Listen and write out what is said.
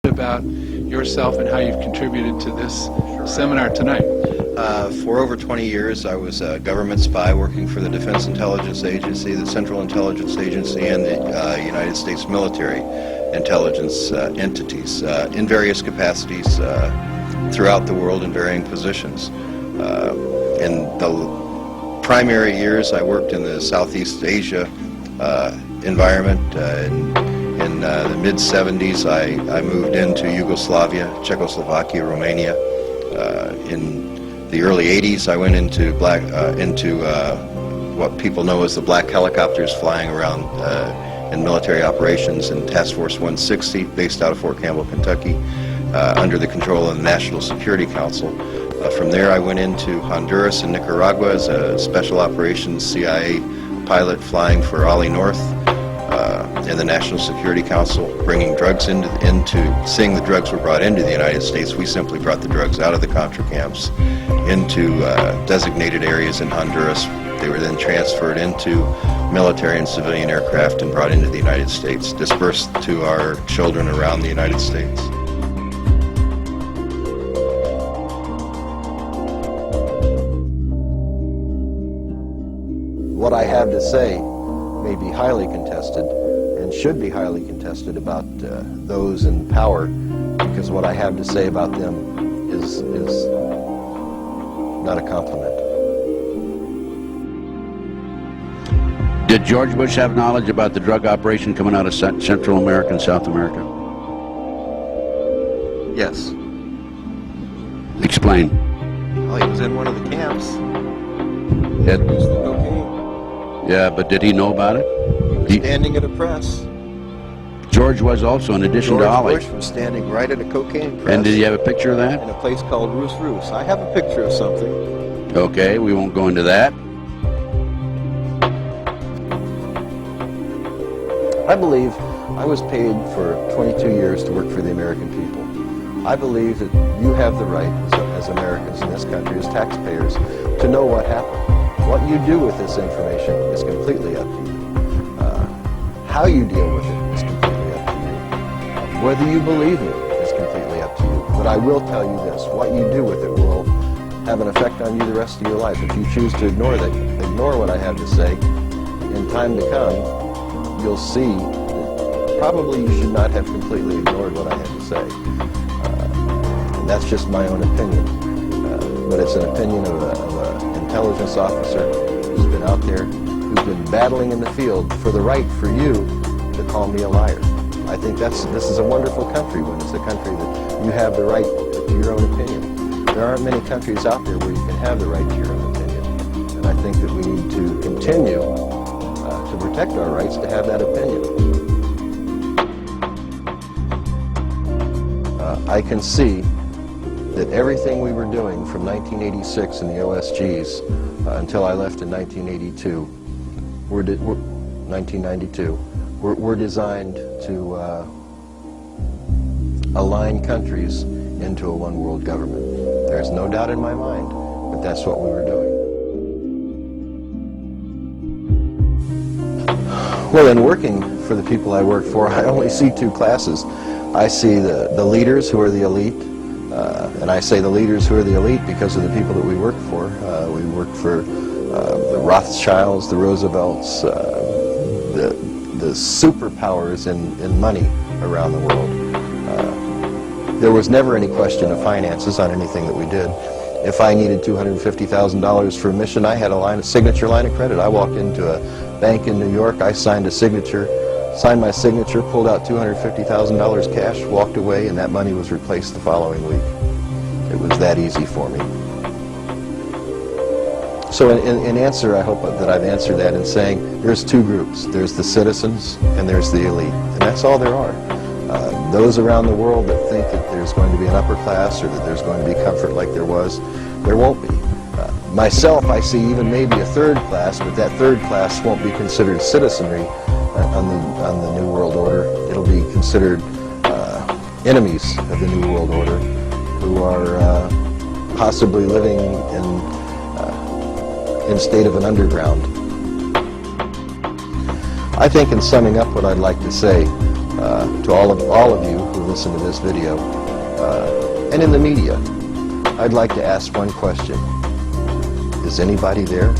about yourself and how you've contributed to this seminar tonight. For over 20 years, I was a government spy working for the Defense Intelligence Agency, the Central Intelligence Agency, and the United States military intelligence entities in various capacities throughout the world in varying positions. In the primary years, I worked in the Southeast Asia environment. In the mid-70s, I moved into Yugoslavia, Czechoslovakia, Romania. In the early 80s, I went into what people know as the black helicopters flying around in military operations in Task Force 160, based out of Fort Campbell, Kentucky, under the control of the National Security Council. From there, I went into Honduras and Nicaragua as a special operations CIA pilot flying for Ollie North and the National Security Council, bringing drugs into seeing the drugs were brought into the United States. We simply brought the drugs out of the Contra camps into designated areas in Honduras. They were then transferred into military and civilian aircraft and brought into the United States, dispersed to our children around the United States. What I have to say may be highly contested and should be highly contested about those in power, because what I have to say about them is not a compliment. Did George Bush have knowledge about the drug operation coming out of Central America and South America? Yes. Explain. Well, he was in one of the camps. Ed? He used the cocaine. Yeah, but did he know about it? He was standing at a press. George was also, in addition to Ollie. George Bush was standing right at a cocaine press. And did you have a picture of that? In a place called Roos Roos. I have a picture of something. Okay, we won't go into that. I believe I was paid for 22 years to work for the American people. I believe that you have the right, as Americans in this country, as taxpayers, to know what happened. What you do with this information is completely up to you. How you deal with it is completely up to you. Whether you believe me is completely up to you. But I will tell you this, what you do with it will have an effect on you the rest of your life. If you choose to ignore what I have to say, in time to come, you'll see that probably you should not have completely ignored what I had to say. And that's just my own opinion. But it's an opinion of an intelligence officer who's been out there, who's been battling in the field for the right for you to call me a liar. I think this is a wonderful country when it's a country that you have the right to your own opinion. There aren't many countries out there where you can have the right to your own opinion. And I think that we need to continue to protect our rights to have that opinion. I can see that everything we were doing from 1986 in the OSGs until I left in 1992, 1992, were designed to align countries into a one-world government. There's no doubt in my mind, but that's what we were doing. Well, in working for the people I work for, I only see two classes. I see the leaders who are the elite, and I say the leaders who are the elite because of the people that we work for. We work for the Rothschilds, the Roosevelts, the superpowers in money around the world. There was never any question of finances on anything that we did. If I needed $250,000 for a mission, I had a signature line of credit. I walked into a bank in New York, I signed my signature, pulled out $250,000 cash, walked away, and that money was replaced the following week. It was that easy for me. So in answer, I hope that I've answered that in saying there's two groups. There's the citizens and there's the elite. And that's all there are. Those around the world that think that there's going to be an upper class or that there's going to be comfort like there was, there won't be. Myself, I see even maybe a third class, but that third class won't be considered citizenry on the New World Order. It'll be considered enemies of the New World Order who are possibly living in state of an underground. I think in summing up what I'd like to say to all of you who listen to this video, and in the media, I'd like to ask one question. Is anybody there?